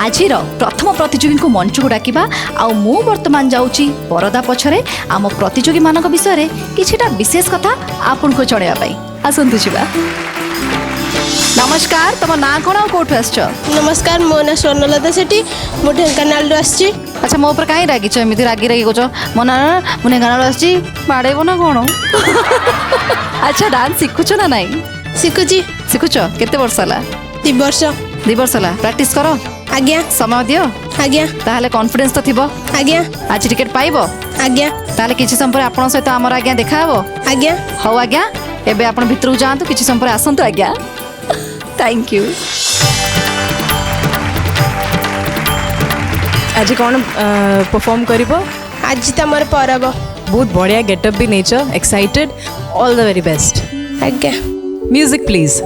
आजिर प्रथम प्रतियोगी को मंच को डाकिबा आ मु वर्तमान जाउची परदा पछरे आम प्रतियोगी मानक विषय रे किछिटा विशेष कथा आपन को जणेबा पई आसंतु छिबा। नमस्कार, तुम ना कौन आ कोठ आसछ? नमस्कार, मो ना स्वर्णलता सेठी, मो ढेंकानाल रो आसछि। अच्छा, मो ऊपर काई रागी छ? एमिति रागी रागी कोछ मो ना मु ढेंकानाल आसछि बाडेबो ना कोन? अच्छा, डांस सिखुछ ना नाही? सिखुछ केते वर्ष होला? 2 वर्ष। 2 वर्ष होला प्रैक्टिस करो? आज्ञा। समय दियो? आज्ञा। ताहले कॉन्फिडेंस तो थिबो? आज्ञा। आज टिकट पाइबो? आज्ञा। ताहले किछि समय पर आपन सहित हमर आज्ञा देखा हबो? आज्ञा। हो आज्ञा, एबे आपन भितरु जांतु, किछि समय पर आसंतु आज्ञा। Thank you. आज कौन परफॉर्म करिबो? आज तमर परब। बहुत बढ़िया गेटअप भी nature, excited, all the very best. आज्ञा। Music please.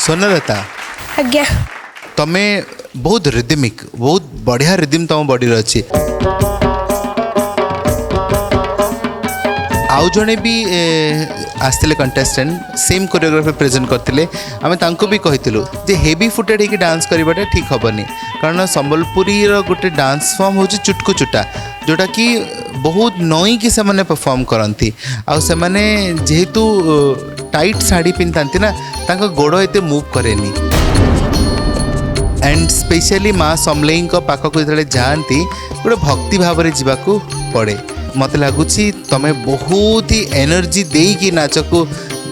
स्वर्णलता, आज्ञा। तमे बहुत रिदमिक, बहुत बढ़िया रिदम तुम बॉडी रे अछि। आउ जने भी आस्ते कंटेस्टेंट सेम कोरियोग्राफी प्रेजेंट करते आम तांको भी कहितलु जे हेवी फुटेड होकर डांस करवाटा ठीक हेनी, कारण संबलपुरी गोटे डांस फॉर्म हूँ चुटकु चुटा, जोटा कि बहुत नई कि से माने परफॉर्म करती। आ से माने जेहेतु टाइट साड़ी पिंधि ना, तांको गोड़ एते मूव करेनी। एंड स्पेशली माँ समलेई पाखक जो जाती गोटे भक्ति भाव में जावाकू पड़े। मत लगुच तमें बहुत ही एनर्जी देकी नाच को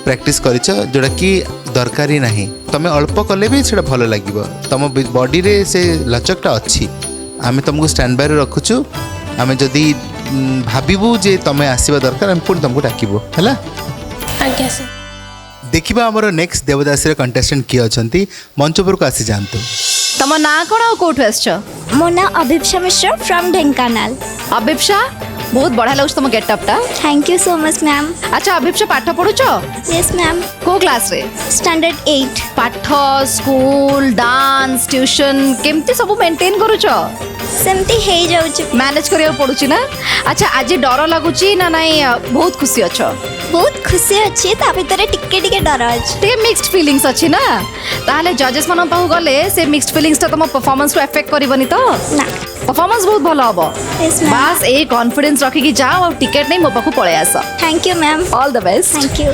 प्रैक्टिस कर, जोटा कि दरकार ही नहीं। तुम्हें अल्प कले भी से भल लगे, तुम बॉडी रे से लचकटा अच्छी। आम तुमको स्टैंड बाय रखुचु, आम जदि भाबू जे तुम्हें आसवा दरकार, आम पुणी तुमको डाकबू है। आज्ञा सर। देखिबा हमर नेक्स्ट देवदासी कंटेस्टेंट किए अछंती, मंच पर को आसी जानतु। तम ना कोन आ कोठ आछछ? मो ना अभिप्सा मिश्र फ्रॉम ढेंकानाल। अभिप्सा, बहुत बढ़िया लगुच तुम गेटअप टा। Thank you so much ma'am. अच्छा अभिप्सा, पाठ पढुछ? Yes ma'am. को क्लास रे? स्टैंडर्ड 8। पाठ, स्कूल, डांस, ट्यूशन केमती सब मेंटेन करूछ? सेमती हे जाउछ, मैनेज करिया पडुची ना। अच्छा आज डर लागुची ना नहीं? बहुत खुशी अछ? बहुत खुशी अछि, ता भितरे टिके टिके डर अछि। टे मिक्स्ड फीलिंग्स अछि ना? ताले जजेस मन पाहु गले से मिक्स्ड फीलिंग्स ता तुम परफॉर्मेंस को अफेक्ट करबनी तो ना? परफॉर्मेंस बहुत भलो हबो। Yes ma'am. बस ए कॉन्फिडेंस रखी कि जाओ और टिकट नहीं मो पाखु पळे आस। Thank you ma'am. All the best. Thank you.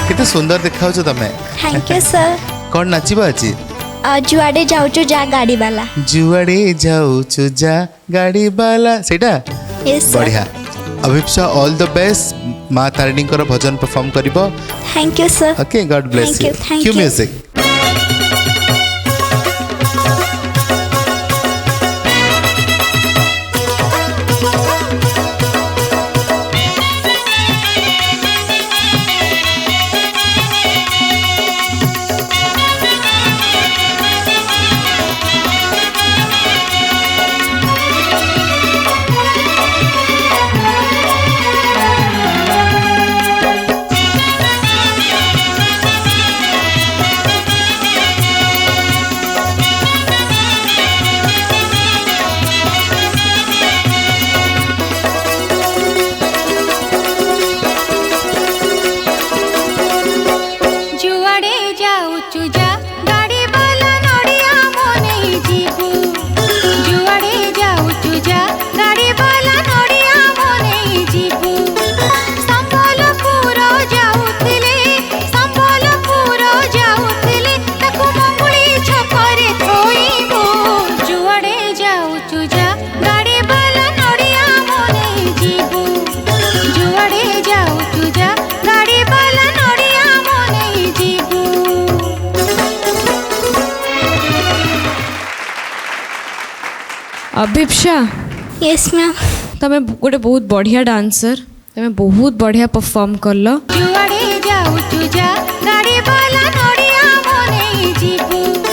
कितने सुंदर देखा तमें। Thank you sir. कौन नाचिबा अछि? जुआडे जाउछु जा गाड़ी वाला। जुआडे जाउछु जा गाड़ी वाला, सेटा? Yes sir. बढ़िया। Abhipsa, all the best. माँ तारिणी भजन परफॉर्म करिबो। Thank you sir. Okay, god bless you. Thank क्यू you. Music. Abhipsa yes ma'am तमें गोटे बहुत बढ़िया डांसर तमें बहुत बढ़िया परफॉर्म करल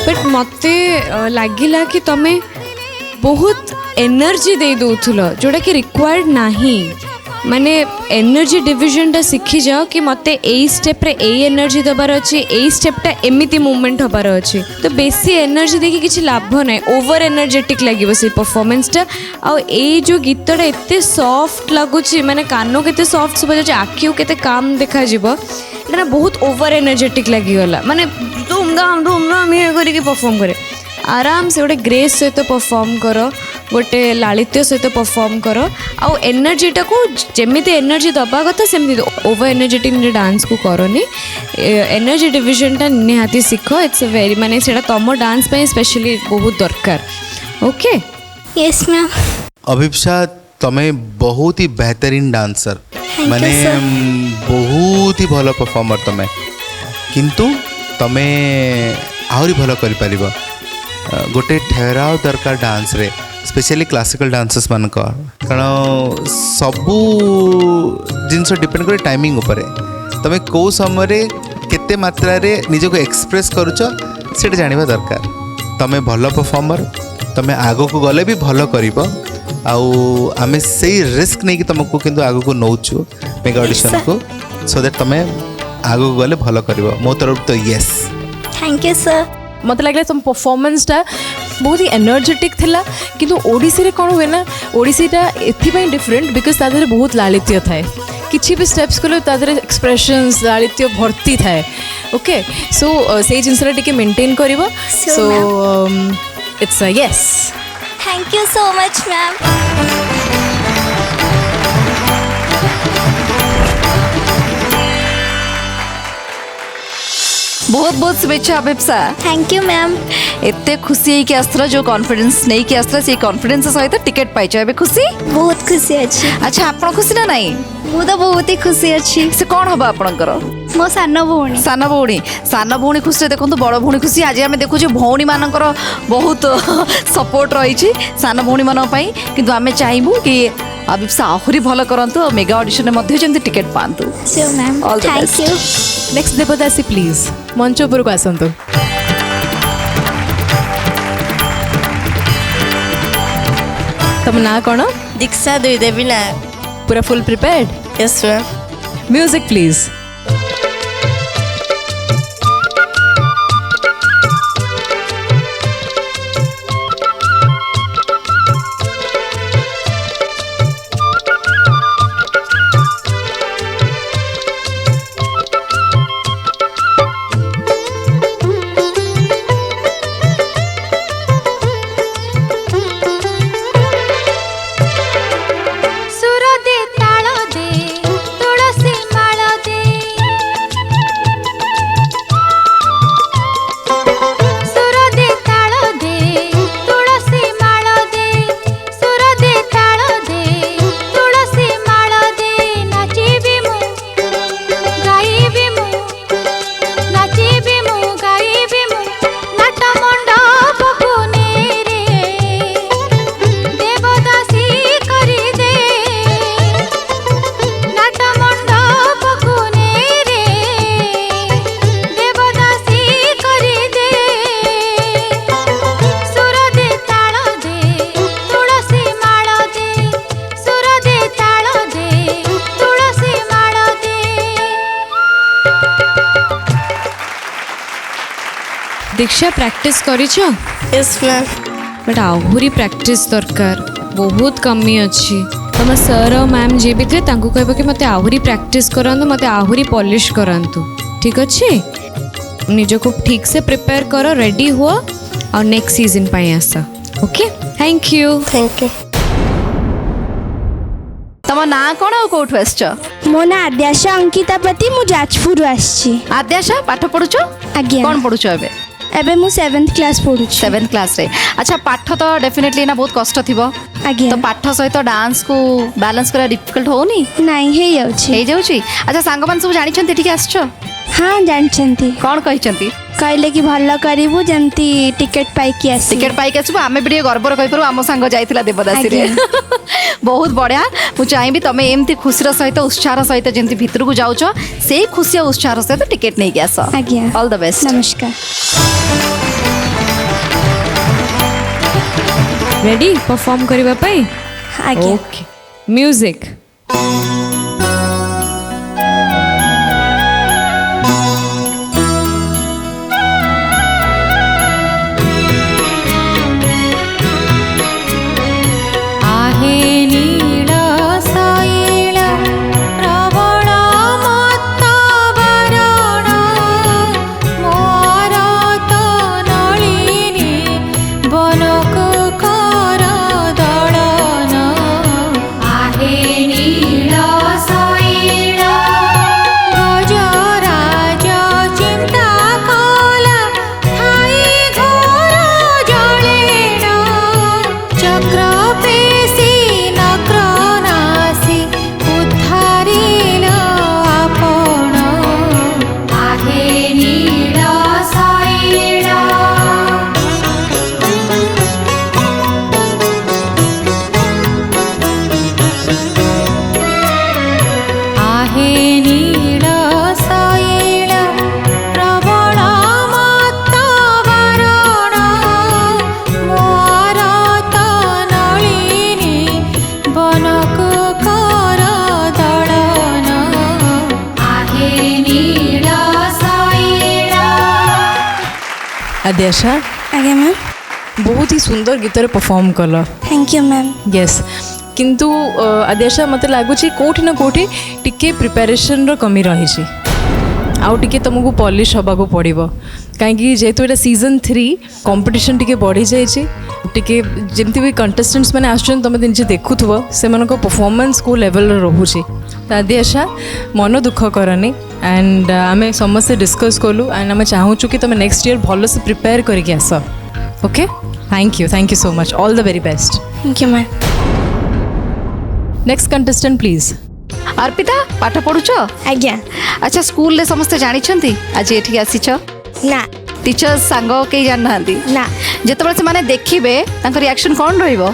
बट मते लगिला कि तमें बहुत एनर्जी दे दौल जोटा कि रिक्वायर्ड नहीं माने एनर्जी डिविजनटा शिखी जाओ कि मते ए स्टेप रे ए एनर्जी दबार अच्छी ए स्टेपटा एमिति मूवमेंट हबार अच्छी तो बेसी एनर्जी देखि किछि लाभ नै ओवर एनर्जेटिक लागिबो से परफॉर्मेंसटा आ ए जो गीतटा एते सॉफ्ट लागुची माने कानो केते सॉफ्ट सुबा जाय आखियो केते काम देखा जिवो एटा ना बहुत ओवर एनर्जेटिक लागि गला माने धूम ये करिके परफॉर्म करे आराम से गोटे ग्रेस सहित परफॉर्म कर गोटे लालित्य सहित परफॉर्म कर आउ एनर्जीटा को जमीती एनर्जी दबा कथा सेमती ओवर एनर्जेटिक डांस को करनी एनर्जी डिविजनटा निहाती शिख इट्स वेरी माने सेटा तुम डांस पे स्पेशली बहुत दरकार ओके यस मैम अभिप्सा तमें बहुत ही बेहतरीन डांसर you, माने sir. बहुत ही भल परफॉर्मर तमें किंतु तमें आहरी भल कर पारिबो गोटे ठहराव दरकार डांस रे स्पेशली क्लासिकल डांसर्स मान कारण सबू जिनस डिपेंड करे टाइमिंग उपरे तमें कौ समय केते मात्रा रे निज को एक्सप्रेस करूछ सेटा जानिबा दरकार तमें भल परफॉर्मर तमें आगो को गले भी भल करिबो आउ आमे सेही रिस्क नहीं कि तुमको किंतु आगो को नौचु मेगा ऑडिशन को सो दैट तमें आगो को गले भल करिबो मो तरफ तो यस थैंक यू सर मत लगे तुम परफॉर्मेंसटा बहुत ही एनर्जेटिक थिला किंतु ओडिसी रे कोन हुए ना ओडिसीटा एथिपाई डिफरेंट बिकॉज तादरे बहुत लालित्य थाए किछि भी स्टेप्स को तादरे एक्सप्रेशंस लालित्य भर्ती थाए ओके सो से जिनसरा टिके मेंटेन करिवो so it's a yes thank you so much ma'am बहुत बहुत शुभेच्छा अभिप्सा थैंक यू मैम एते खुशी है कि आसला जो कॉन्फिडेंस नहीं कि आसला से कॉन्फिडेंस सहित टिकट पाइछ एबे खुशी बहुत खुशी अच्छी अच्छा आपण खुशी ना नहीं मु तो बहुत ही खुशी अच्छी से कौन हबा आपणकर मो सान भौणी सान भौणी खुशी देखो बड़ भौणी खुशी आज आम देखु भौणी मानकर बहुत सपोर्ट रही सान भौणी मान किंतु आम चाहबू कि अभिप्सा आहरी भल करंतु मेगा ऑडिशन में जमी टिकट पांतु so ma'am All the thank best. You next Devdasi please मंच ऊपर को आसंतु तुम ना कौन दीक्षा देवी ना पूरा full prepared yes ma'am music please Diksha practice करिछ यस मैम बट आहरी प्रैक्टिस दरकार बहुत कमी अच्छी तुम सर और मैम जी भी थे तांको कहबो कि मते आहरी प्रैक्टिस करंतु मते आहरी पॉलिश करंतु ठीक अच्छे निज को ठीक से प्रिपेयर करो रेडी हो और नेक्स्ट सीजन पाई आस ओके थैंक यू तम ना कौन आ कौट आसछ मो ना आद्याशा अंकिता प्रति मु जाजपुर आछि आद्याशा पाठ पढ़ुछ आज्ञा कौन पढ़ुछ एबे एबे मु 7th क्लास पढु 7th क्लास रे अच्छा पाठ तो डेफिनेटली ना बहुत कष्ट थिबो आज्ञा तो पाठ सहित डांस को बैलेंस करा डिफिकल्ट होनी नाही हे जाउछि हे जाउछि अच्छा सांग मान सब जानि छन ठीक आसछ हाँ जानते कौन कहते कहले कि भल करू जमती टिकेट पाइकी आस टिकेट पाइक आसबो आमे भी गर्वर कहि आम सांग जाइतिला देवदासी रे बहुत बढ़िया मु चाहबी तमे एमती खुशीर सहित उत्साह सहित जेमती भितर को जाउछ से खुशी और उत्साह सहित टिकेट नहीं आस आज्ञा ऑल द बेस्ट नमस्कार रेडी परफॉर्म करबा पई आज्ञा ओके म्यूजिक आद्याशा आज्ञा मैम बहुत ही सुंदर गीत परफॉर्म कल थैंक यू मैम यस किंतु आद्याशा मत लगुच कोठी ना कोठी टिके प्रिपरेशन रो कमी रही आउ टिके तुमको पॉलिश हवा को पड़ो कहीं जेहेतु ये सीजन 3 कंपटीशन टिके बढ़ी जाइए टिके जमती भी कंटेस्टेंट्स मैंने आसुन तुम निजे देखुव से परफॉर्मेंस को लेवल रोचे तो आद्याशा मन दुख करनी एंड आम समस्ते डिस्कस कलु एंड आम चाहूँ कि तुम नेक्स्ट ईयर भल से प्रिपेयर करके आस okay thank you so much all the very best thank you ma'am next contestant please Arpita पाठ पढ़ुछ आज्ञा अच्छा स्कूल रे समस्ते जानी आज ये आसीछ ना टीचर्स सांग कई जान ना ना जिते से माने देखिबे तांको रिएक्शन कौन रहिबो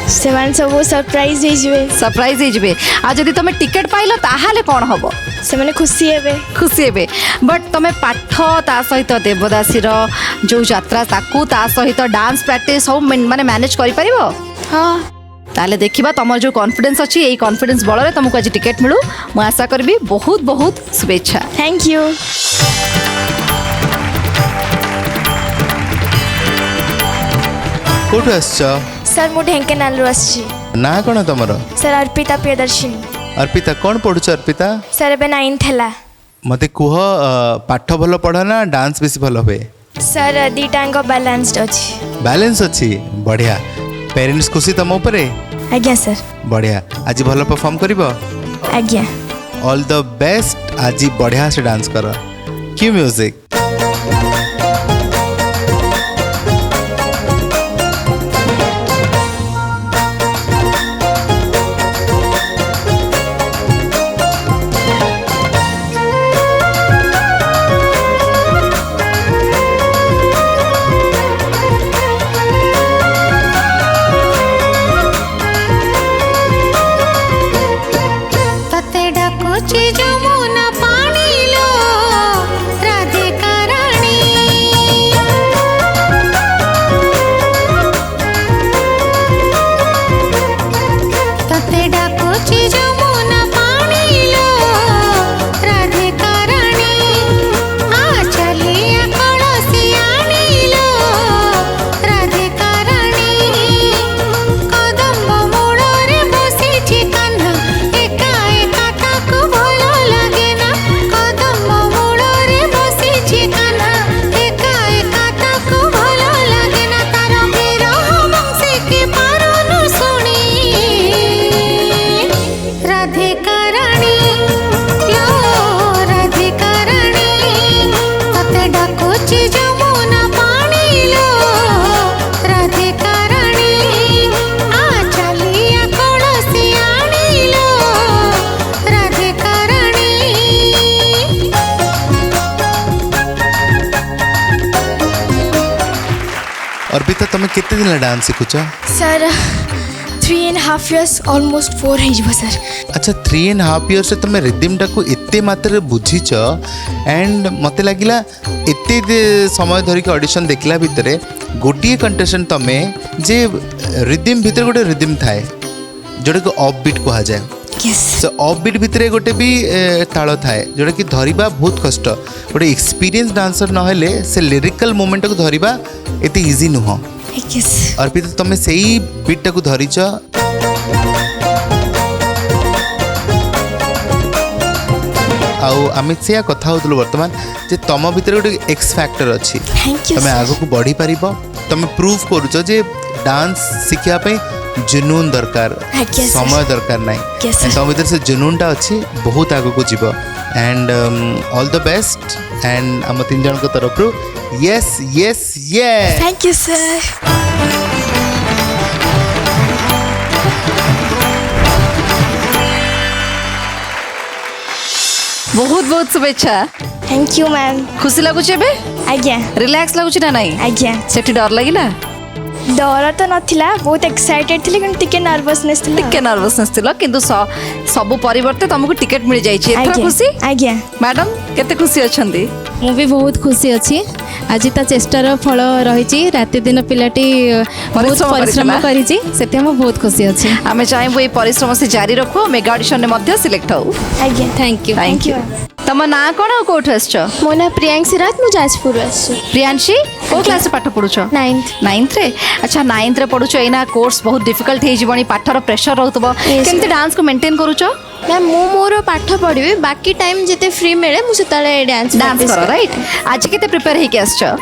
से सब सरप्राइज हो सरप्राइज हो आ जदि तुम टिकेट पाइल ताहाले कौन हबो से माने खुशी हेबे खुशी हेबे बट तुम पाठ ता सहित देवदासी जो यात्रा ताकू ता सहित डांस प्रैक्टिस सब माने मैनेज करि परिबो हाँ ताले देखिबा तमर जो कॉन्फिडेंस अच्छी यही कॉन्फिडेंस बल रे तुमको आज टिकेट मिलू मु आशा करबी बहुत बहुत शुभेच्छा थैंक यू कोठु आसछ सर मु ढेंकेनाल आसी ना कौन तुमर सर अर्पिता प्रियदर्शिनी अर्पिता कौन पढ़ुछ अर्पिता सर एबे 9th है मते कुह पाठ भल पढ़ ना डांस बेसी भल हुए सर दीटांग बैलेंस्ड अच्छी बैलेंस अच्छी बढ़िया पेरेंट्स खुशी तुम ऊपर आज्ञा सर बढ़िया आज भल परफॉर्म करिबो आज्ञा ऑल द बेस्ट आज बढ़िया से डांस कर क्यों म्यूजिक যমুনা পানি লো রাধিকা केते दिन डांस शिखुच? सर 3.5 years almost 4 हो सर. अच्छा 3.5 years से तुम रिदिम टाक एते मात्रा बुझीच एंड मत लगिला एते समय धरिक ऑडिशन देखला भितर गोटे कंटेस्टेंट तमे जे रिदिम भितर गोटे रिदिम थाए जोटा कि ऑफ बीट कहा जाए. सो ऑफ बीट भितर गोटे भी ताल थाए जोटा कि धरिबा बहुत कष्ट. गोटे एक्सपीरियंस डांसर नहेले से लिरिकल मोमेंट को धरिबा एते इजी नुह. अर्पिता तुम से बीट टाक धरीच आम से कथा होतलु वर्तमान जे तुम भीतर गोटे एक्स फैक्टर अच्छी तुम आग को बढ़ी पार तुम प्रूव करुच जे डांस शिखापी जुनून दरकार समय दरकार ना तुम भीतर से जुनूनटा अच्छी बहुत आग को जीव and all the best and आम 3 जन तरफ yes yes yes. Thank you sir. बहुत बहुत शुभेच्छा. Thank you ma'am. खुशी लगुच एबे? आज्ञा. रिलैक्स लगुच ना नहीं? आज्ञा. सेठी डर लागिला? डर तो नथिला बहुत एक्साइटेड थी लेकिन टिके नर्वसनेस थी. टिके नर्वसनेस थिला किंतु सब परिवर्ते तुमको टिकट मिल जाइए. एथरा खुशी? आज्ञा. मैडम केते खुशी अछंदी? मु भी बहुत खुशी अच्छी. आज ता चेष्टार फल रही राति दिन पिलाटी बहुत परिश्रम करिछि सेते हम बहुत खुशी अच्छी. आमे चाहेबो ए परिश्रम से जारी रखो मेगा ऑडिशन ने मध्य सिलेक्ट हो. आज्ञा. Thank you. Thank you. तम ना कोन कोठ आछो? मो ना प्रियांशी रात मु जाजपुर आछु. प्रियांशी को क्लास से पाठ पढुछो? 9th रे. अच्छा 9th रे पढुछो. एना कोर्स बहुत डिफिकल्ट हे जीवनी पाठर प्रेशर रहतबो. केमते डांस को मेंटेन करूछो? मैम मु मोर पाठ पढिबे बाकी टाइम जते फ्री मिले मु सेताले डांस करो. राइट. आज केते प्रिपेयर हे के आछो?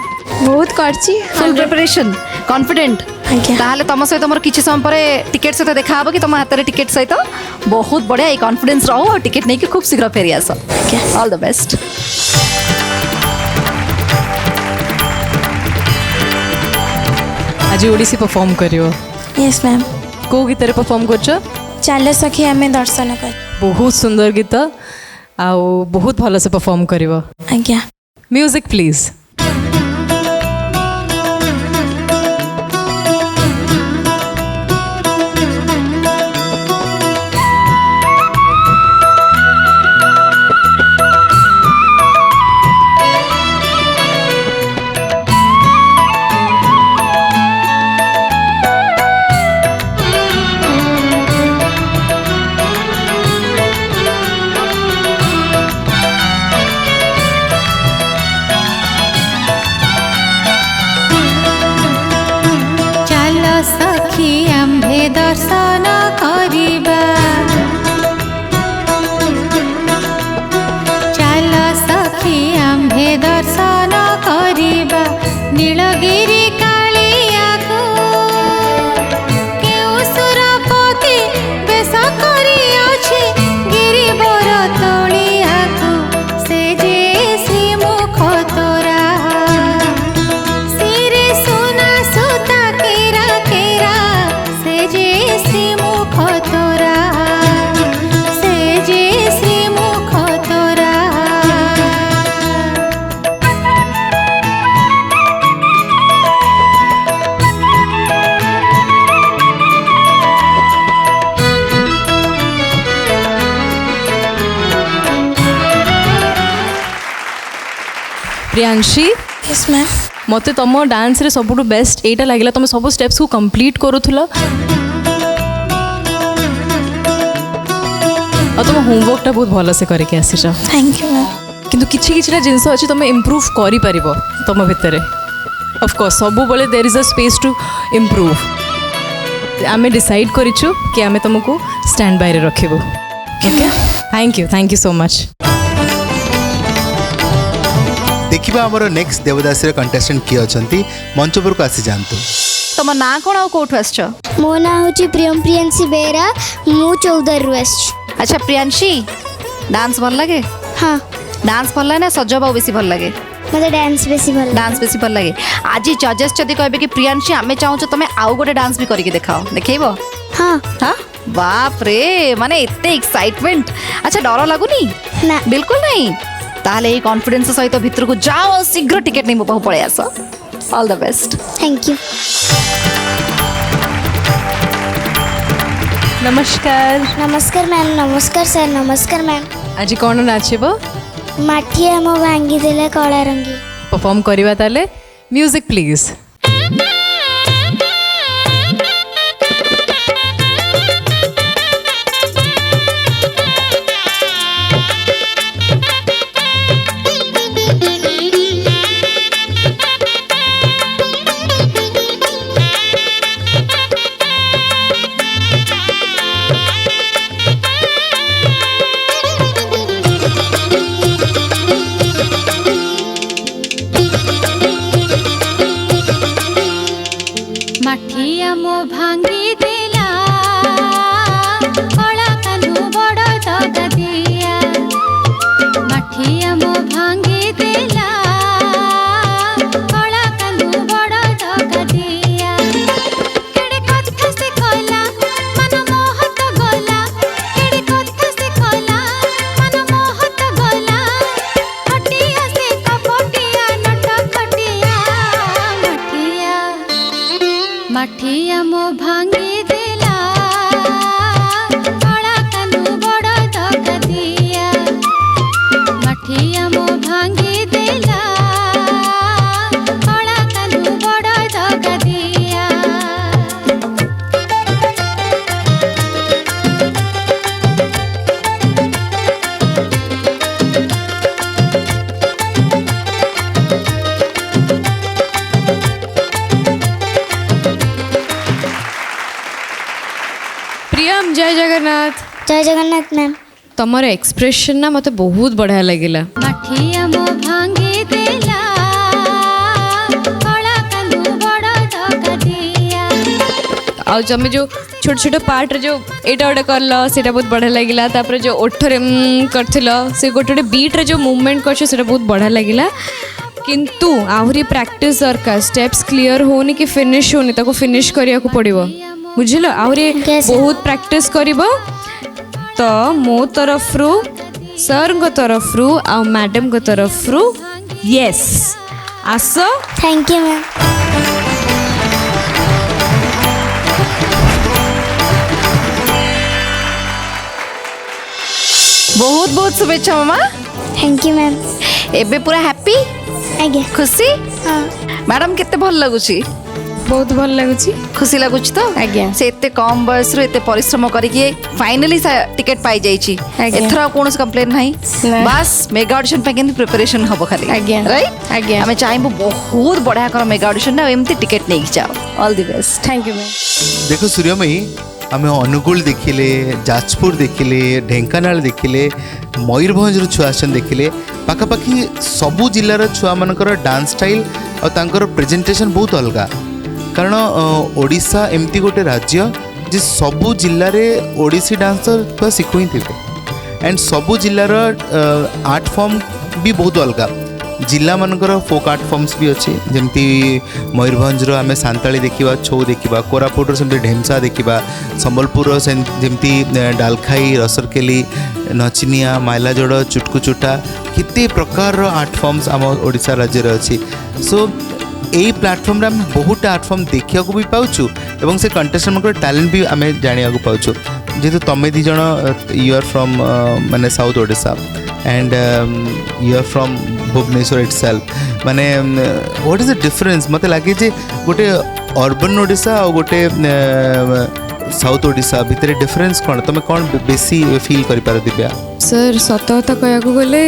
बहुत करछि. Full preparation confident. ताहले तुम सहित मोर किछि समय परे टिकट सहित देखा हबो कि तुम हाथ रे टिकट सहित बहुत बढ़िया ए कॉन्फिडेंस रहो और टिकट नहीं कि खूब शीघ्र फेरी आसो. All the best. आज ओडिसी परफॉर्म करियो? Yes ma'am. को गीत रे परफॉर्म करछो? चल सखी हमें दर्शन कर. बहुत सुंदर गीत आ बहुत भल से परफॉर्म करियो. आज्ञा. Music please. दर्शन करिबा चल सखी आम्भे दर्शन करिबा नीलगिरी कालिया को केउ सुरपति बेस करी अछि गिरिवर तोलिया को से जे श्रीमुख तोरा सिरे सोना सुता केरा केरा से जे श्रीमुख तोरा से जे श्रीमुख तोरा. Priyanshi yes ma'am. मते तुम डांस रे सबुठु बेस्ट एटा लागिला तुम सब स्टेप्स को कंप्लीट करूथुला और तुम होमवर्क टा बहुत भल से करके आसीछ. Thank you ma'am. किंतु किछि किछिटा जिंस अछि तुम इम्प्रूव करि परिबो तुम भितरे. ऑफ कोर्स सब बोले there is a space to improve. आमे डिसाइड करिछु कि आमे तुमको स्टैंड बाय रे रखिबो. Okay thank you so much. देखिबा हमर नेक्स्ट देवदासी कंटेस्टेंट किए अछंती मंच पर को आसी जानतु. तुम ना कोन आ कोठ आछो? मो ना होची प्रियांशी बेरा मु 14 रु आछि. अच्छा प्रियांशी डांस भल लगे? हां. डांस भल लगे ना सजबाऊ बेसी भल लगे? मते डांस बेसी भल. डांस बेसी भल लगे. आज जजेस जदी कहबे कि प्रियांशी आमे चाहूछ तुम आउ गोटे डांस भी करके देखाओ देखेइबो? हां. हां बाप रे माने इतने एक्साइटमेंट. अच्छा डर लागुनी? ना बिल्कुल नहीं. ताहले ए कॉन्फिडेंस सहित भीतर को जाओ शीघ्र टिकट नहीं मो पाहु पळे आसो. All the best. Thank you. नमस्कार नमस्कार मैम नमस्कार सर नमस्कार मैम आज कौन नाचब माठिया मो भांगी देले कला रंगी परफॉर्म करवा ताले म्यूजिक प्लीज माठिया मो भांगी देला कला कान्हू बड़ दगा दिया माठिया मो भांगी देला कला कान्हू बड़ दगा दिया केड़े कथा से कहला मन मोहत गला केड़े कथा से कहला मन मोहत गला हटिया से कपटिया नट खटिया माठिया मो भांगी देला कला कान्हू बड़ दगा दिया माठिया मो भांगी देला कला कान्हू बड़ दगा दिया प्रियम जय जगन्नाथ जय जगन्नाथ मैम तमर एक्सप्रेशन ना मते बहुत बढ़िया लगिला माठिया मो भांगी देला कला कान्हू बड़ दगा दिया आ जमे जो छोट छोट पार्ट रे जो एटा ओटा करलो सेटा बहुत बढ़िया लगिला तापर जो ओठरे करथिलो से गोटे बीट रे जो मूवमेंट करछो सेटा बहुत बढ़िया लगिला किंतु आहुरी प्रैक्टिस दरकार स्टेप्स क्लियर होनी कि फिनिश होनी ताको फिनिश करिया को पड़िबो बुझिलो आहुरी बहुत प्रैक्टिस करिबो तो मो तरफ रु सर को तरफ रु आ मैडम को तरफ रु यस आसो थैंक यू मैम बहुत बहुत शुभेच्छा मामा थैंक यू मैम एबे पूरा हैप्पी आज्ञा खुशी हाँ मैडम केते भल लगुची बहुत भल लगुची खुशी लगुच तो आज्ञा से एते कम बयस एते परिश्रम करके फाइनली टिकट पाई जाइछि आज्ञा। एथरा कोन कंप्लेन नाही ना। बस मेगा ऑडिशन पे केंति प्रिपरेशन हबो खाली आज्ञा। राइट आज्ञा। हमें चाहबो बहुत बढ़िया कर मेगा ऑडिशन ना एमती टिकट नहीं जाओ all the best thank you ma'am देखो सूर्यमयी आम अनुगुल देखिले जाजपुर देखिले ढेंकानाल देखिले मयूरभंज छुआ आसन देखिले पाखापाखि सबू जिलार छुआ मानकर डांस स्टाइल और तांकर प्रेजेंटेशन बहुत अलग कारण ओडिशा एमती गोटे राज्य जे सबू जिले में ओडिसी डांसर तो शिखु ही थे एंड सबू जिलार आर्ट फॉर्म भी बहुत अलग जिला मानकर फोक आर्ट फॉर्म्स भी अच्छे जमती मयूरभंज आम सांताली देखा छौ देखा कोरापुटर सेमती ढेमसा देखा संबलपुर जमती डालखाई रसरकेली नचिनिया माइलाजोड़ चुटकुचुटा केते प्रकार आर्ट फॉर्म्स आम ओडिशा राज्य अच्छी सो यही प्लाटफर्म रे आम बहुत आर्ट फॉर्म देखा भी पाऊँ एवं से कंटेस्टेंट टैलेंट भी आम जाना पाऊँ जेहेतु तुम्हें दी जन यू आर फ्रॉम माने south Odisha and you are from Bhubaneswar itself माने व्हाट इज द डिफरेंस मत लगे जे गोटे अर्बन ओडिशा और गोटे साउथ ओडिशा भितर डिफरेंस कौन तुम कौन बेसी फील कर पार दिव्या सर सत कथा कहूँ गले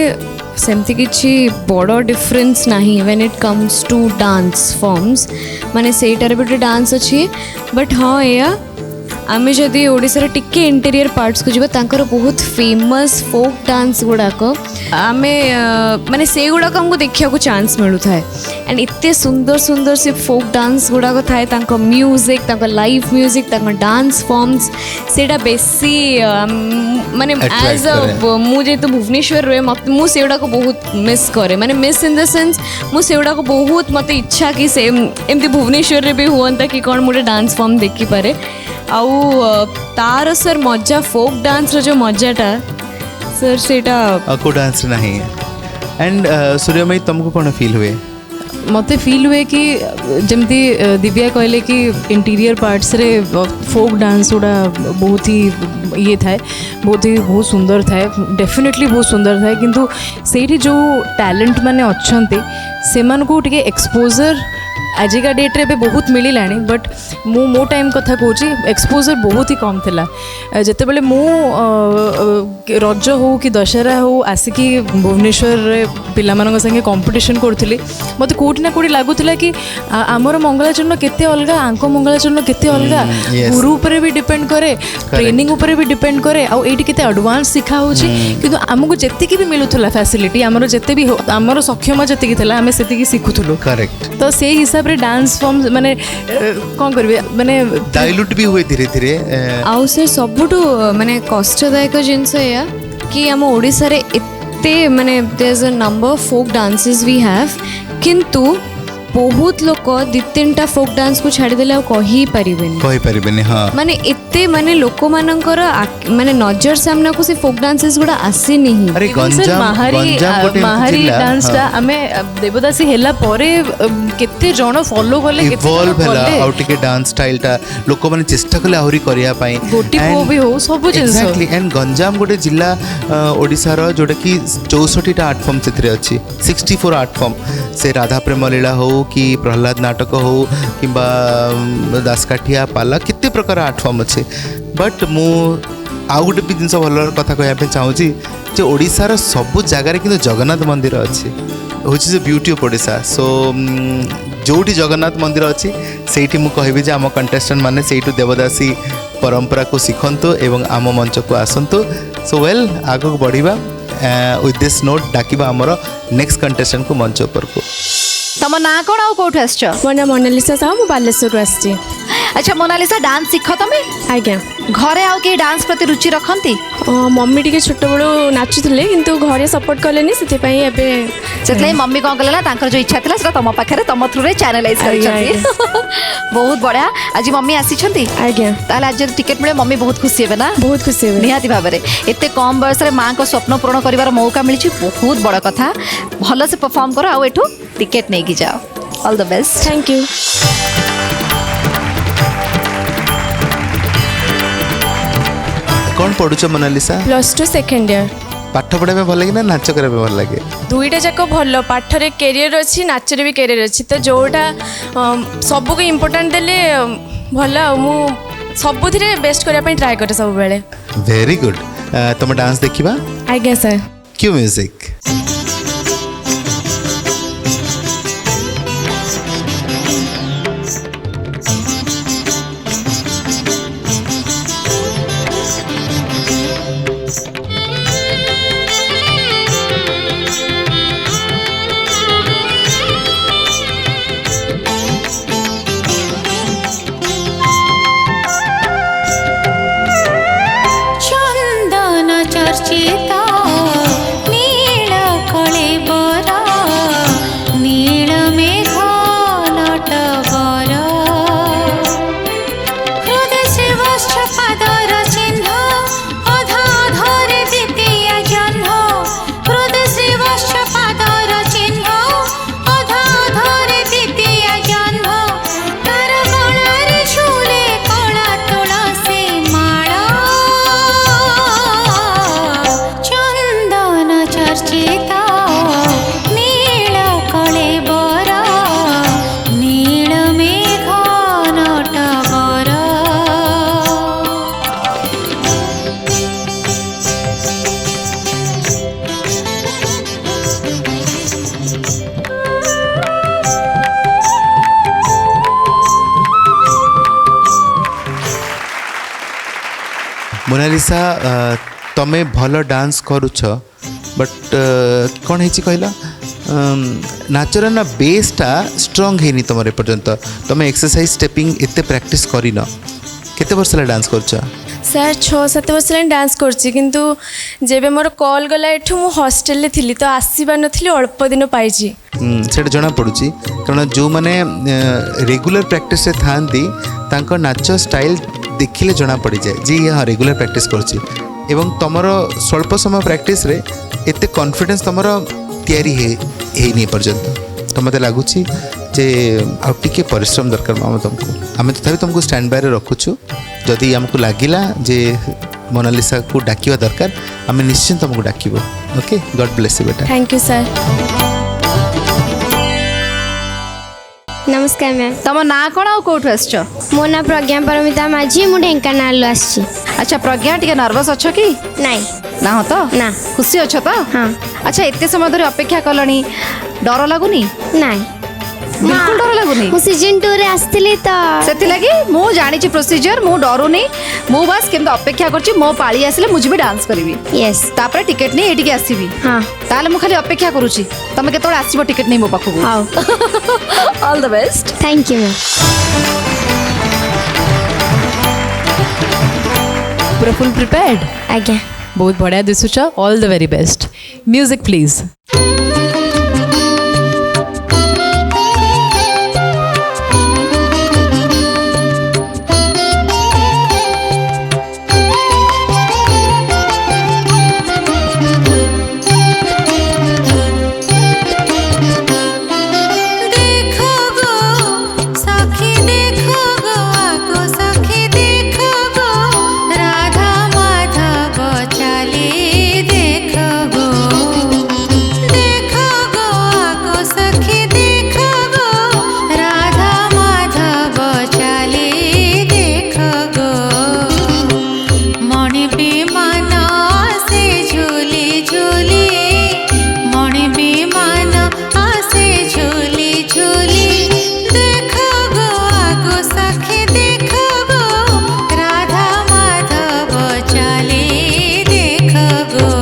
सेमती किसी बड़ डिफरेंस नहीं when it comes to dance forms माने सेटार भी गोटे डांस अच्छी बट हाँ या आमे जदि ओडिशा टिके इंटीरियर पार्ट्स को जीवा तांकर बहुत फेमस फोक डांस गुड़ाक आमे माने से गुड़ाक हमको देखा को चांस मिलू थाए एंड इतने सुंदर सुंदर से फोक डांस गुड़ाक थाए तांको म्यूजिक तांको लाइव म्यूजिक तांको डांस फॉर्म्स सेटा बेसी माने एज अ मु जेतु भुवनेश्वर रे मु से गुड़ाक बहुत मिस करे माने मिस इन द सेंस मु से गुड़ाक बहुत मते इच्छा कि से एमती भुवनेश्वर रे भी हुअंता कि कौन मोटे डांस फॉर्म देखि पारे आउ तार सर मजा फोक डांस रो जो मजाटा सर सेटा को डांस नहीं एंड सूर्यमयी तुमको कौन फील हुए मते फील हुए कि जमती दिव्या कहले कि इंटीरियर पार्ट्स रे फोक डांस गुड़ा बहुत ही ये थाए बहुत सुंदर थाए डेफिनेटली बहुत सुंदर थाए किंतु सेठी जो टैलेंट माने अच्छंती सेमान को टिके एक्सपोजर आजिका डेट्रे भी बहुत मिललानी बट मो टाइम कथा कहूँ एक्सपोजर बहुत ही कम थिला जिते बड़े मु रज हो कि दशहरा हो आसिकी भुवनेश्वर पिला संगे कंपटीशन करूली मत कोटी ना कोटी लगुला कि आमर मंगलाचरण केते अलग आंक मंगलाचरण केते अलग गुरु उपर भी डिपेंड करे ट्रेनिंग उपर भी डिपेंड करे आउ एटी केते एडवांस सिखा होची किंतु आमको जेतिकी भी मिलुथला फैसिलिटी आमर जेते भी आमर सक्षम जेतिकी थिला आमे सेतिकी सिखुथुलु करेक्ट तो से हिसाब रे डांस फॉर्म माने कौन करबे माने डाइल्यूट भी हुए धीरे धीरे आउ से सबुठु माने कष्टदायक जिनस या कि आम ओडिसा रे एते माने there is a number of folk dances we have किंतु बहुत लोक दी तीन फोक डांस को छाड़ी देले कही परिबेनी हाँ माने एते माने लोक मानकर माने नजर सामना को से फोक डांसेस गुडा आसी नहीं अरे गंजाम माहारी डांस टा हमें देवदासी हेला परे केते जण फॉलो करले इवॉल्व होला आउ टिके डांस स्टाइल टा लोक माने चेष्टा कले आहुरी करिया पई गोटी पो भी हो सब जिंस एक्जेक्टली एंड गंजाम गोटे जिला ओडिसा रो जोटा कि 64 टा आर्ट फॉर्म सेतरे अछि 64 आर्ट फॉर्म से राधा प्रेम लीला हो कि प्रहलाद नाटक हो कि दासकाठिया पाला कितने प्रकार आर्ट फॉर्म अच्छे बट मु आउ गोटे भी जिन भल कथा कहना चाहूँगी जे ओडिशार सबु जगार कि जगन्नाथ मंदिर अच्छे हूँ जे ब्यूटी ऑफ ओडिशा सो जोटी जगन्नाथ मंदिर अच्छी से मुझे जे आम कंटेस्टेंट मैंने से देवदासी परंपरा को शिखंतु एवं आम मंच को आसतु सो वेल आगक बढ़िबा विथ दिस नोट डाकिबा आमर नेक्स्ट कंटेस्टेंट को मंच ऊपर को तम ना कौन आउ कौट आस मो ना मोनालिसा साहू मु बालेश्वर आसी अच्छा मोनालिसा डांस शिख तमे आज्ञा घरे आउ के डांस प्रति रुचि रखती मम्मी टी छोट बड़ो नाचुले किंतु घरे सपोर्ट कलेनी से मम्मी कौन कले ना जो इच्छा था तुम पाखे तुम थ्रू चैनलाइज कर बहुत बढ़िया आज मम्मी आसी आज्ञा ताले आज टिकेट मिले मम्मी बहुत खुशी है ना बहुत खुशी है निहाती भाव में एत कम बयस माँ को स्वप्न पूरण कर मौका मिली बहुत बड़ कथा भल से परफॉर्म कर आउ एठू टिकेट नहीं जाओ all the best thank you कौन पढ़ुच मोनालिसा +2 सेकेंड ईयर पाठ पढ़ा में भल लगे ना नाच करा में भल लगे दुईटा जाक भल पाठरे कैरियर अच्छी नाचरे भी कैरियर अच्छी तो जोटा सबको इम्पोर्टाट देले भल मु सबुथिरे बेस्ट करने ट्राए करे सब बेले वेरी गुड तुम डांस देखिबा आज्ञा सर क्यों म्यूजिक चर्चिता नील कलेबर नील मेघ नटवर हृदय शिवश्च पादर चिह्न अधा धरे द्वितीय जह्न हृदय शिवश्च पादर चिह्न अधा धरे द्वितीय जह्न तार गणारे झूले कला तुलसी माला चंदन चर्चिता नील कलेबर नील मेघ नटवर मोनालिसा तमे भल डांस करुछ बट कौन है कहला नाचर ना बेसटा स्ट्रंग है तुम एपर्यंत तुम एक्सरसाइज स्टेपिंग एते प्रैक्टिस करिन केते वर्ष ला डांस करछ सर 6-7 वर्ष डांस करछि किंतु जेबे मोर कॉल गला एठू मु हॉस्टल ले थिली तो आसीबा नथिली अल्प दिन पाइछि सेटा जना पड़ुछि कारण जो माने रेगुलर प्रैक्टिस रे थांती तांको नाच स्टाइल देखिले जना पड़ी जाए जी हाँ रेगुलर प्रैक्टिस करछि एवं तमरो स्वल्प समय प्रैक्टिस रे एते कॉन्फिडेंस तमरो तयारी है नहीं पर्यंत तो मत लगुच जे आगे परिश्रम दरकार मामा तुमको आम तथा तुमको स्टैंड बाय रखुचु जदि आमको लगिला जे मोनालिसा को डाकिवा दरकार आम निश्चित तुमको डाकिबो ओके गॉड ब्लेस यू बेटा थैंक यू सर नमस्कार मैम तम ना कौन आउ कौट आसछ मो ना प्रज्ञा परमिता माझी मु ढेंकानाल आसी अच्छा प्रज्ञा टिके नर्वस अच्छ कि नाई ना हो तो ना खुशी अच्छ तो हाँ अच्छा एते समय धरि अपेक्षा कलनी डर लागुनी नाई बिल्कुल डर लागुनी मु सीजन 2 रे आस्तिली तो सेति लागि मु जानि छि प्रोसीजर मु डरुनी मु बस केम अपेक्षा करछि मो पाळी आसिले मु जिबि डांस करबी यस तापर टिकट नै एटिके आसीबी हाँ ताले मु खाली अपेक्षा करूछि तमे केतोळ आसीबो टिकट नै मो पाखु आओ all the best thank you ma'am पूरा फुल प्रिपेयर्ड आज्ञा बहुत बढ़िया दिसुच all the very best music please देखो गो सखी देखो गो आगो सखी देखो गो राधा माधव चाली देखो गो आगो सखी देखो गो राधा माधव चाली देखो गो मणि विमान से झूली झूली मणि विमान आसे झूली झूली देखो गो आगो सखी देखो गो राधा माधव चाली देखो गो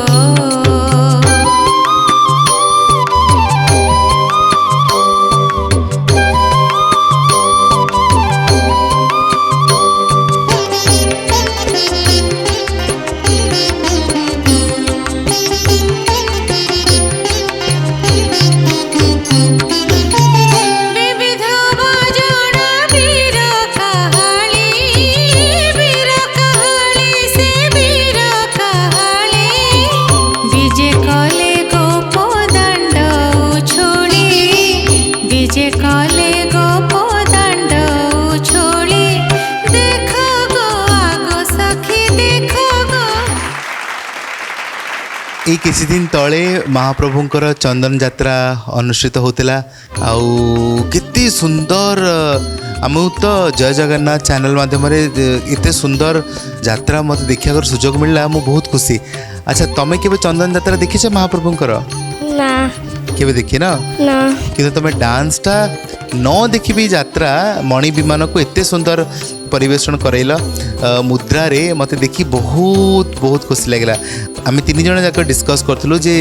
विविध बाजोड़ा वीर कहाली से वीर कहाली विजय कले गोप दंड उछोड़ी विजय कले गोप दंड उछोड़ी देखो गो आगो सखी देखो गो ये किसी दिन तले महाप्रभुंकर चंदन यात्रा अनुष्ठित होतिला आउ कितनी सुंदर आम तो जय जगन्नाथ चैनल माध्यम इतने सुंदर यात्रा मत देखा सुजोग मिलला मु बहुत खुशी अच्छा तमें केबे चंदन यात्रा देखिछ महाप्रभुंकर ना केबे देखी ना ना कि तुम डांसटा न देखी यात्रा मणि विमान को एते सुंदर परिवेषण करैल मुद्रा रे मते देखी बहुत बहुत खुशी लगिला आम तीन जन जाक डिस्कस करथुलु जे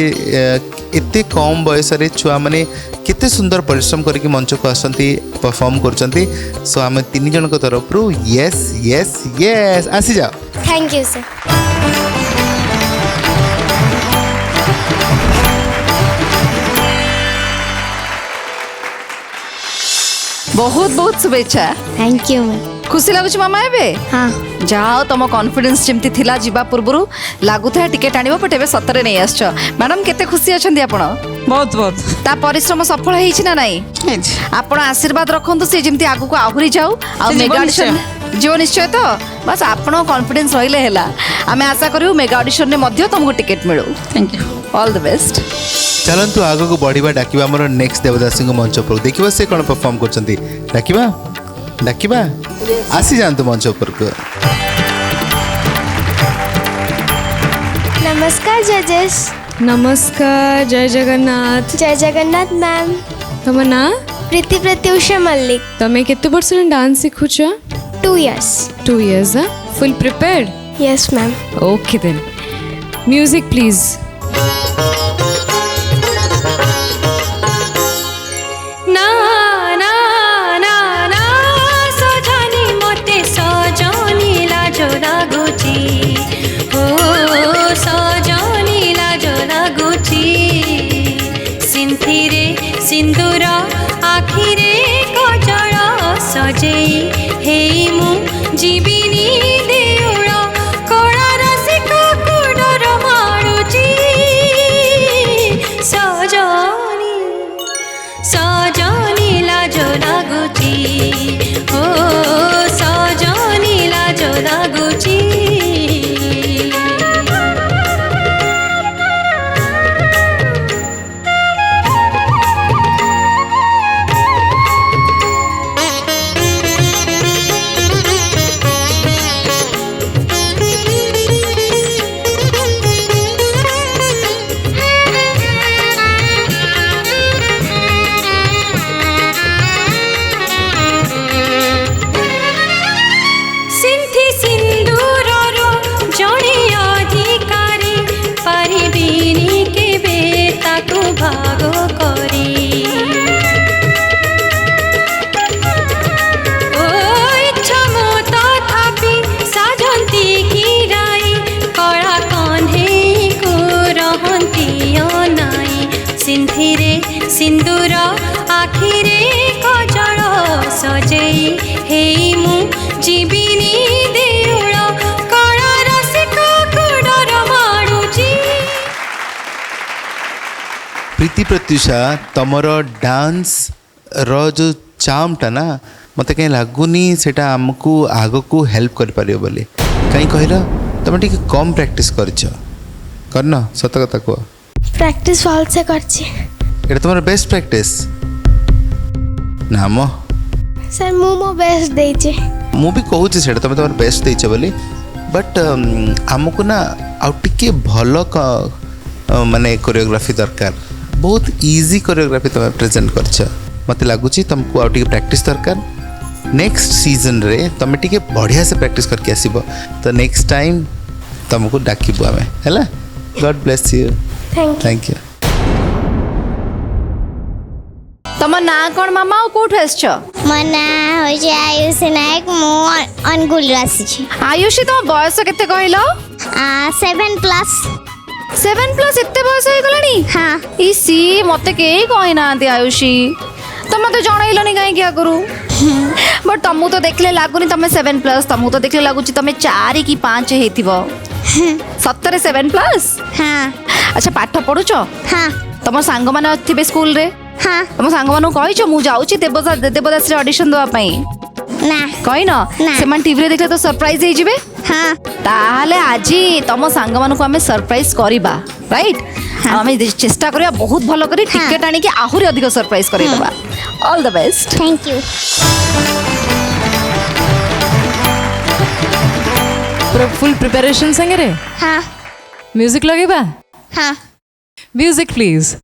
एते कम बयस रे छुआ माने केते सुंदर परिश्रम करके मंच को आसंती परफॉर्म करचंती सो आम तीन जन को तरफ रु यस यस यस आसी जाओ थैंक यू सर बहुत बहुत शुभेच्छा थैंक यू मैम खुशी लगुच मामा एबे हाँ जाओ तुम कॉन्फिडेंस जमती थिला जीवा पूर्व लगुता टिकेट आनिबो बट एबे सतरे नहीं आछछ मैडम केते खुशी अछंदी आपण बहुत बहुत ता परिश्रम सफल हेछि ना नहीं आपण आशीर्वाद रखंतु से जेमती आगु को आहुरी जाऊ आ मेगा ऑडिशन जीव निश्चय तो बस आपण कॉन्फिडेंस रहिले हैला आमे आशा करियो मेगा ऑडिशन ने मध्य तुमको टिकेट मिलू thank you all the best चलतु आग को बढ़िया डाकिबा हमर नेक्स्ट देवदासी को मंच पर देखिबा से कोन परफॉर्म करचंती डाकिबा डाकिबा आसी जानतु मंच पर को नमस्कार जजेस नमस्कार जय जगन्नाथ जय जगन्नाथ मैम तम ना प्रीति प्रत्युषा मल्लिक तमे केते वर्ष डांस सिखुछ 2 years 2 years full prepared yes ma'am okay then music please ना ना ना ना सजानी मते सजानी लाजो लागुची हो सजानी लाजो लागुची सिंथिरे सिंदूर आखिरे कजळ सजेई हेई मु जीविनी देउळ कळा रसिक कुडर मारुची सिंदूर आखिरे कजल सजेई हेई मु जीविनी देउळ कलार शिखा डर माडुची। प्रीति प्रत्युषा तमर डांस रो जो चार्मटा ना मत कहीं लगुनि सेटा आमको आग को हेल्प कर पारियो बोली कहीं कहल तुम टी कम प्रैक्टिस करना सत कथा कह प्रैक्टिस भल से करछि एटा तुम बेस्ट प्रैक्टिस नाम सर मो बेस्ट देछि मु भी कहूँ से तुम तुम बेस्ट देच बोली बट आमको ना आउ टिके भल माने कोरियोग्राफी दरकार बहुत इजी कोरियोग्राफी तुम प्रेजेंट करछ मत लगुच तुमको आउ टिके प्रैक्टिस दरकार नेक्स्ट सीजन रे तुम टिके बढ़िया से प्रैक्टिस करके आसीबो तो नेक्स्ट टाइम तुमको डाकिबो आमे हैला God bless you thank you तम ना कौन मामा और कोठ आसछ मो ना हो जे आयुष नायक मो अनुगुल राशि आयुषी तुम बयस केते कहलो 7+ 7+ एते बयस हो गलानी हाँ इसी मते के कहि ना आयुषी तो मत जनइलनी कहीं क्या करू बट तुमको तो देखले लागुनी तुम 7+ तुमको तो देखले लागुची तुम 4 कि 5 हेतिबो सत्तरे 7+ हाँ अच्छा पाठ पढ़ुछ हाँ तुम सांग माने थिबे स्कूल रे हाँ तुम सांग मानु कहिछ मु जाउची देवदास रे ऑडिशन दवा पई ना कहि न ना। से मन टीवी रे देखले तो सरप्राइज हे जिवे हाँ ताहले आजी तुम सांग मानु को हमें सरप्राइज करबा राइट हमें चेष्टा करिया बहुत भलो करी टिकट आनी के आहुरी अधिक सरप्राइज करि देबा all the best thank you full preparation संगे रे हाँ म्यूजिक लगेबा हाँ म्यूजिक प्लीज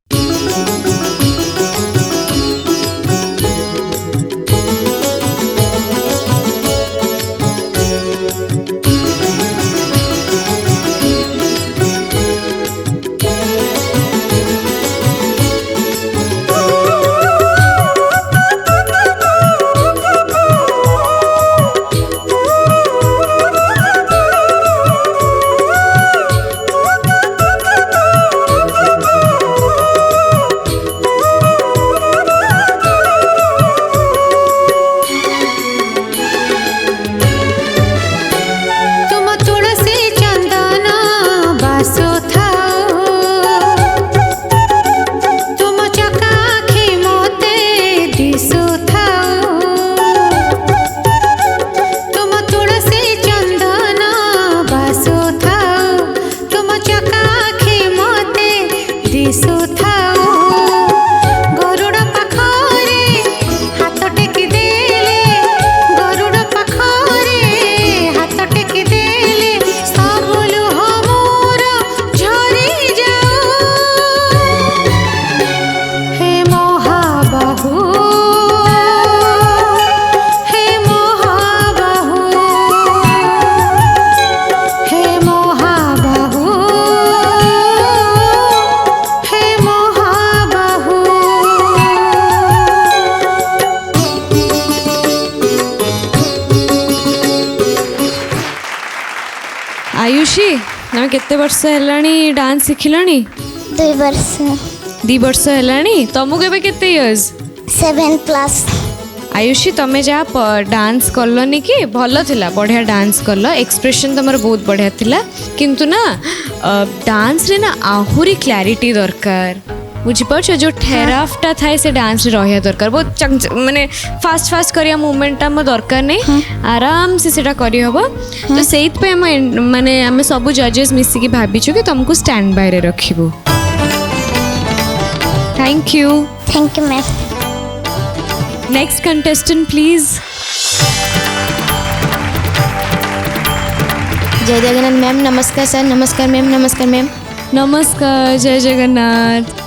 तुम तुलसी चंदन बासो थाओ तुम चकाखी मोते दिसो थाओ तुम तुलसी चंदन बासो थाओ तुम चकाखी मोते दिसो थाओ गरुड़ पाखरे हाथ टेकी देले गरुड़ पाखरे हाथ टेकी देले सब लुह मोर झरी जाओ हे महाबाहु हे महाबाहु हे महाबाहु हे महाबाहु आयुषी तमें केते वर्ष हेलानी डांस शिखिलानी 2 वर्ष 2 वर्ष हेलानी तुमको एबे केते इयर्स 7+ आयुषी तमें जहाँ डांस कलनी कि भल थिला बढ़िया डांस कल एक्सप्रेशन तुम बहुत बढ़िया थिला किंतु ना डांस रे ना आहुरी क्लैरिटी दरकार बुझिपार जो ठेराफटा थाए से डांस रे रहिया दरकार बहुत माने फास्ट फास्ट करिया मूवमेंट हम दरकार नहीं आराम से सेटा करी हबो तो सेइत पे हम माने हम सब जजेस मिसी की भाबिछु कि तुमको स्टैंड बाय रे रखिबो thank you ma'am next contestant please जय जगन्नाथ मैम नमस्कार सर नमस्कार मैम नमस्कार मैम नमस्कार जय जगन्नाथ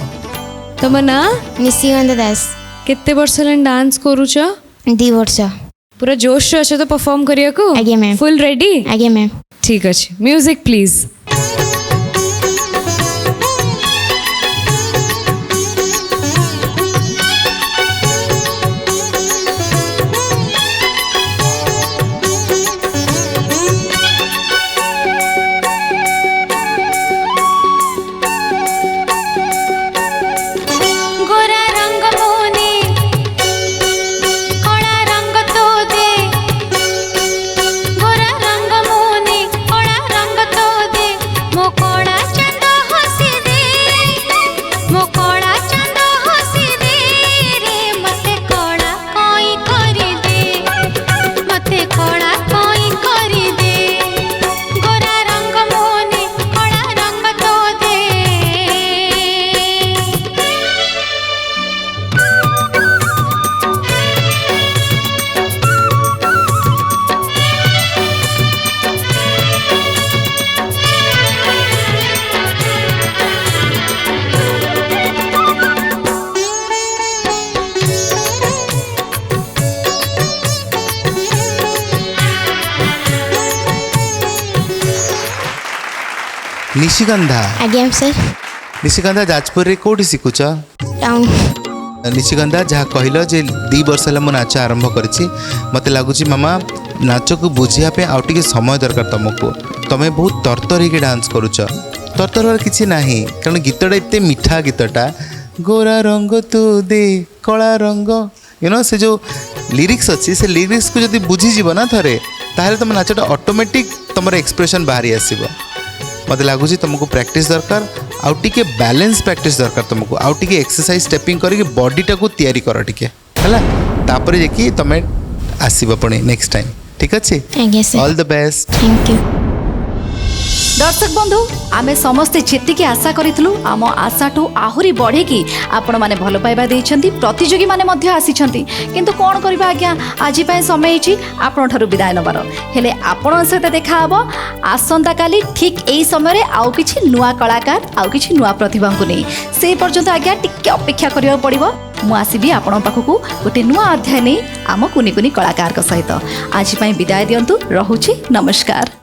तुम ना निशिकांत दास केते वर्ष हेलान डांस करूछ 2 वर्ष पूरा जोश रे अछ तो परफॉर्म करिया को आज्ञा मैम फुल रेडी आज्ञा मैम ठीक अछि म्यूजिक प्लीज गोरा रंग निशिगंधा आज्ञा सर निशिगंधा जाजपुर रे कोठी शिखुच टाउन निशिगंधा जहाँ कहल जे 2 वर्ष है नाच आरंभ करी मत लगुच मामा नाच को बुझापे आउ टे समय दरकार तुमको तुम बहुत तरतर हो डांस करुच तरतर किसी ना कारण गीतटा एत मीठा गीतटा गोरा रंग तू दे कला रंग से जो लिरिक्स अच्छी से लिरिक्स को जब बुझीज ना थे ताहले तुम नाचटा ऑटोमेटिक तुम एक्सप्रेशन बाहरी आसब मत लगुच तुमको प्रैक्टिस दरकार आउ टे बैलेंस प्रैक्टिस दरकार तुमको आउ टे एक्सरसाइज स्टेपिंग करके बॉडीटा को तैयारी कर टिके है तापर जाकि तुम आसब पुणी नेक्स्ट टाइम ठीक अच्छे आज्ञा sir all the best thank you दर्शक बंधु आमे समस्ते जेतिकी आशा करितलु आम आशाठू आहुरी बढ़े कि आपण माने भल पाइबा देइछंती प्रतियोगी माने मध्य आसीछंती किंतु कोन करबा आज्ञा आज पय समय हिची आपण ठारू विदाय नबार हेले आपण सहित देखा हबो आसंता काली ठीक एई समय रे आउ किछि नुवा कलाकार आउ किछि नुवा प्रतिभा को नै से पर्यंत आज्ञा टिके अपेक्षा करियो पड़िबो मु आसीबी आपण पाखकू गोटे नुवा अध्याय नै आम कुनी कुनी कलाकार सहित आज पय विदाय दियंतु रहुछि नमस्कार।